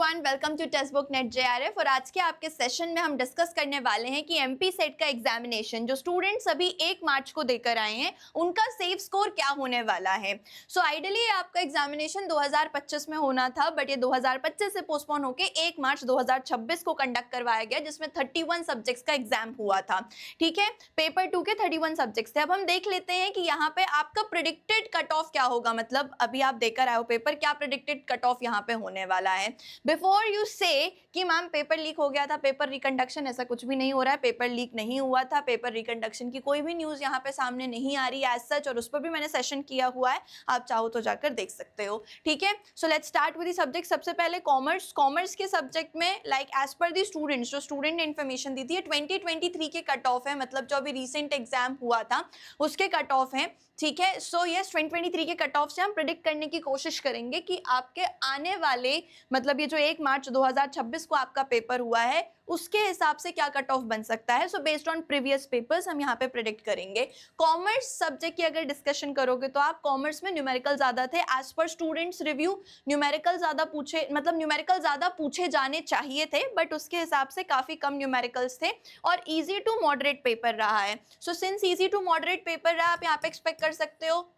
Everyone, welcome to textbook NET JRF. और आज के आपके सेशन में हम डिस्कस करने वाले हैं कि एमपी सेट का एग्जामिनेशन जो स्टूडेंट्स अभी 1 मार्च को देकर आए हैं उनका सेफ स्कोर क्या होने वाला है। सो आइडियली आपका एग्जामिनेशन 2025 में होना था, बट ये 2025 से पोस्टपोन होकर 1 मार्च 2026 को कंडक्ट करवाया गया, जिसमें 31 सब्जेक्ट्स का एग्जाम हुआ था। ठीक है, पेपर 2 के 31 सब्जेक्ट्स थे। अब हम देख लेते हैं कि यहाँ पे आपका प्रिडिक्टेड कट ऑफ क्या होगा, मतलब अभी आप देकर आए हो पेपर, क्या प्रिडिक्टेड कट ऑफ यहाँ पे होने वाला है। बिफोर यू से कि मैम पेपर लीक हो गया था, पेपर रिकंडक्शन, ऐसा कुछ भी नहीं हो रहा है। पेपर लीक नहीं हुआ था, पेपर रिकंडक्शन की कोई भी न्यूज यहाँ पे सामने नहीं आ रही है एज सच, और उस पर भी मैंने सेशन किया हुआ है, आप चाहो तो जाकर देख सकते हो। ठीक है, so let's start with the subject. सबसे पहले कॉमर्स के सब्जेक्ट में like as per the students, जो स्टूडेंट ने इन्फॉर्मेशन दी थी, 2023 के कट ऑफ है, मतलब जो अभी रिसेंट एग्जाम हुआ था उसके कट ऑफ है। ठीक है, सो यस 2023 के कट ऑफ से हम प्रिडिक्ट करने की कोशिश करेंगे कि आपके आने वाले, मतलब ये जो 1 मार्च 2026 को आपका पेपर हुआ है उसके हिसाब से क्या कट ऑफ बन सकता है। So based on previous papers हम यहाँ पे प्रिडिक्ट करेंगे। कॉमर्स सब्जेक्ट की अगर डिस्कशन करोगे तो आप कॉमर्स में न्यूमेरिकल ज्यादा थे as per students review. Numerical ज्यादा पूछे, मतलब न्यूमेरिकल ज्यादा पूछे जाने चाहिए थे, बट उसके हिसाब से काफी कम न्यूमेरिकल्स थे और इजी टू मॉडरेट पेपर रहा है। So since easy to moderate paper रहा, आप यहाँ पे एक्सपेक्ट कर सकते हो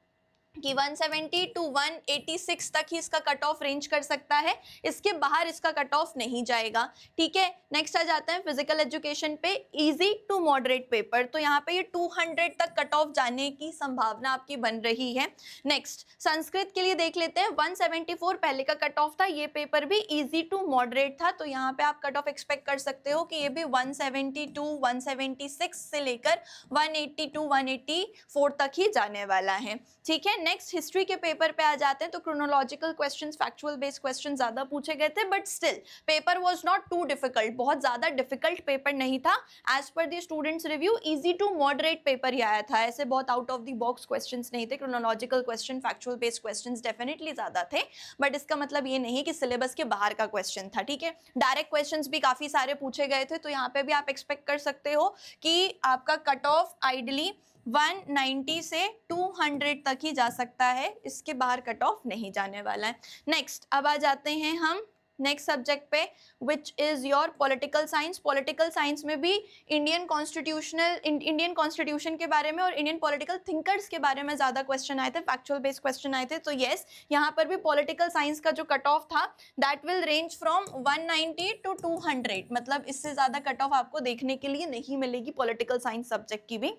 कि 170 टू 186 तक ही इसका कट ऑफ रेंज कर सकता है, इसके बाहर इसका कट ऑफ नहीं जाएगा। ठीक है, नेक्स्ट आ जाता है फिजिकल एजुकेशन पे, इजी टू मॉडरेट पेपर, तो यहाँ पे ये 200 तक कट ऑफ जाने की संभावना आपकी बन रही है। नेक्स्ट संस्कृत के लिए देख लेते हैं, 174 पहले का कट ऑफ था, ये पेपर भी इजी टू मॉडरेट था, तो यहाँ पे आप कट ऑफ एक्सपेक्ट कर सकते हो कि ये भी 172 176 से लेकर 180 टू 184 तक ही जाने वाला है। ठीक है, नेक्स्ट हिस्ट्री के पेपर पे आ जाते हैं, तो chronological questions, factual based questions ज्यादा पूछे गए थे, but still paper was not too difficult, बहुत ज्यादा डिफिकल्ट पेपर नहीं था। As per the students review easy to moderate paper ही आया था, ऐसे बहुत out of the box questions नहीं थे। Chronological question, factual based questions definitely ज्यादा थे, बट इसका मतलब ये नहीं कि सिलेबस के बाहर का क्वेश्चन था। ठीक है, डायरेक्ट क्वेश्चंस भी काफी सारे पूछे गए थे, तो यहाँ पे भी आप एक्सपेक्ट कर सकते हो कि आपका कट ऑफ आइडली 190 से 200 तक ही जा सकता है, इसके बाहर कट ऑफ नहीं जाने वाला है। नेक्स्ट अब आ जाते हैं हम नेक्स्ट सब्जेक्ट पे, which is your political science. Political science में भी इंडियन कॉन्स्टिट्यूशन के बारे में और इंडियन पॉलिटिकल थिंकर्स के बारे में ज्यादा क्वेश्चन आए थे, फैक्चुअल बेस्ड क्वेश्चन आए थे। तो यस, यहाँ पर भी पॉलिटिकल साइंस का जो कट ऑफ था that will range from 190 to 200, मतलब इससे ज्यादा कट ऑफ आपको देखने के लिए नहीं मिलेगी पॉलिटिकल साइंस सब्जेक्ट की भी।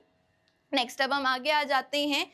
नेक्स्ट अब हम आगे आ जाते हैं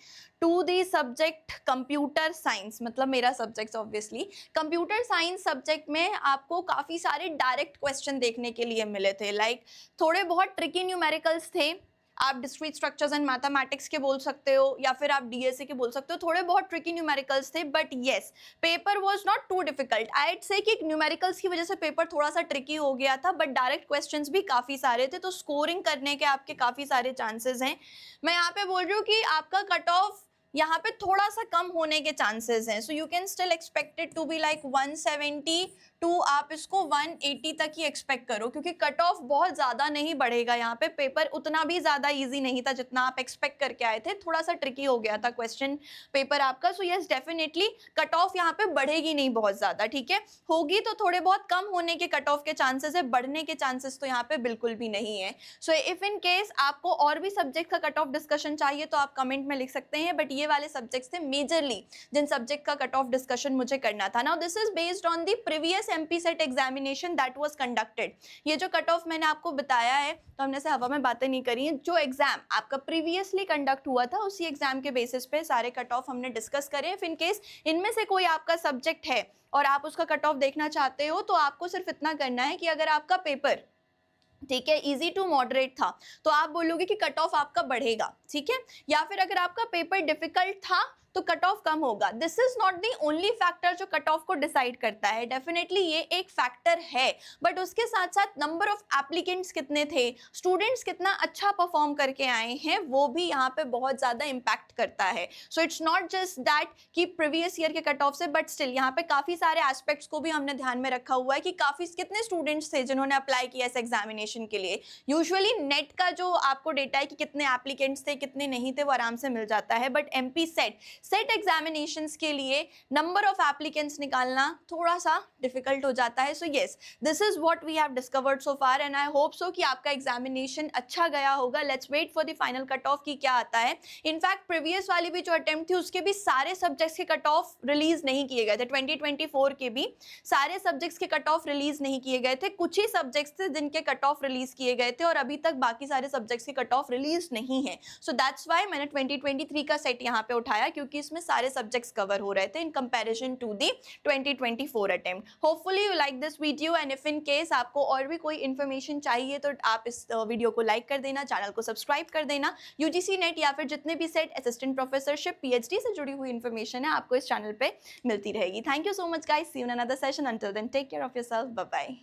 to the subject computer science, मतलब मेरा subject obviously. Computer science subject में आपको काफ़ी सारे डायरेक्ट क्वेश्चन देखने के लिए मिले थे, लाइक थोड़े बहुत ट्रिकी न्यूमेरिकल्स थे, आप डिस्क्रीट स्ट्रक्चर्स एंड मैथमेटिक्स के बोल सकते हो या फिर आप डीएसए के बोल सकते हो, थोड़े बहुत ट्रिकी न्यूमेरिकल्स थे, but yes paper was not too difficult. I would say कि न्यूमेरिकल्स की वजह से पेपर थोड़ा सा ट्रिकी हो गया था, बट डायरेक्ट क्वेश्चंस भी काफ़ी सारे थे, तो स्कोरिंग करने के आपके काफ़ी सारे चांसेस हैं। मैं यहाँ पे बोल रही हूँ कि आपका कट ऑफ यहाँ पे थोड़ा सा कम होने के चांसेस हैं, so you can still expect it to be like 170 to आप इसको 180 तक ही एक्सपेक्ट करो, क्योंकि कट ऑफ बहुत ज़्यादा नहीं बढ़ेगा यहाँ पे। पेपर उतना भी ज़्यादा इजी नहीं था जितना आप एक्सपेक्ट करके आए थे, थोड़ा सा ट्रिकी हो गया था क्वेश्चन पेपर आपका। So yes definitely cut off यहाँ पे बढ़ेगी नहीं बहुत ज़्यादा। ठीक है, होगी तो थोड़े बहुत कम होने के कट ऑफ के चांसेस है, बढ़ने के चांसेस तो यहाँ पे बिल्कुल भी नहीं है। सो इफ इन केस आपको और भी सब्जेक्ट का कट ऑफ डिस्कशन चाहिए तो आप कमेंट में लिख सकते हैं, बट ये वाले सब्जेक्ट्स थे मेजरली जिन सब्जेक्ट का कट ऑफ डिस्कशन मुझे करना था। Now this is based on the previous MP set examination that was conducted. ये जो कट ऑफ मैंने आपको बताया है, तो हमने से हवा में बातें नहीं करी है, जो एग्जाम आपका प्रीवियसली कंडक्ट हुआ था उसी एग्जाम के बेसिस पे सारे कट ऑफ हमने डिस्कस करे। इफ इन केस इनमें से कोई आपका सब्जेक्ट है और आप उसका कट ऑफ देखना चाहते हो, तो आपको सिर्फ इतना करना है कि अगर आपका पेपर ठीक है इजी टू मॉडरेट था तो आप बोलोगे कि कट ऑफ आपका बढ़ेगा, ठीक है, या फिर अगर आपका पेपर डिफिकल्ट था तो कट ऑफ कम होगा। This is not the only factor जो कट ऑफ को डिसाइड करता है, डेफिनेटली ये एक फैक्टर है, बट उसके साथ साथ नंबर ऑफ एप्लीकेंट्स कितने थे, स्टूडेंट्स कितना अच्छा परफॉर्म करके आए हैं, वो भी यहाँ पे बहुत ज्यादा इंपैक्ट करता है। So it's not just that कि प्रीवियस ईयर के कट ऑफ से, बट स्टिल यहाँ पे काफी सारे एस्पेक्ट्स को भी हमने ध्यान में रखा हुआ है कि काफी कितने स्टूडेंट्स थे जिन्होंने अप्लाई किया इस एग्जामिनेशन के लिए। यूजुअली नेट का जो आपको डेटा है कि कितने एप्लीकेंट्स थे कितने नहीं थे वो आराम से मिल जाता है, but MP set set examinations के लिए नंबर ऑफ एप्लीकेंट्स निकालना थोड़ा सा डिफिकल्ट हो जाता है. So yes, this is what we have discovered so far and I hope so कि आपका एग्जामिनेशन अच्छा गया होगा. Let's wait for the final cut off की क्या आता है. इनफैक्ट प्रीवियस वाली भी जो अटेम्प्ट थी उसके भी सारे सब्जेक्ट्स के कट ऑफ रिलीज नहीं किए गए थे. 2024 के भी सारे सब्जेक्ट्स के कट ऑफ रिलीज नहीं किए गए थे. कुछ ही सब्जेक्ट्स थे जिनके कट ऑफ रिलीज किए गए थे और अभी तक बाकी सारे सब्जेक्ट्स के कट ऑफ रिलीज नहीं है. सो दैट्स व्हाई मैंने 2023 का सेट यहाँ पे उठाया, क्योंकि इसमें सारे सब्जेक्ट्स कवर हो रहे थे in comparison to the 2024 attempt. Hopefully you like this video and if in case आपको और भी कोई इन्फॉर्मेशन चाहिए तो आप इस वीडियो को लाइक कर देना, चैनल को सब्सक्राइब कर देना. यूजीसी नेट या फिर जितने भी सेट असिस्टेंट प्रोफेसरशिप पीएचडी से जुड़ी हुई इन्फॉर्मेशन है आपको इस चैनल पे मिलती रहेगी. Thank you so much guys, see you in another session. Until then take care of yourself, bye bye.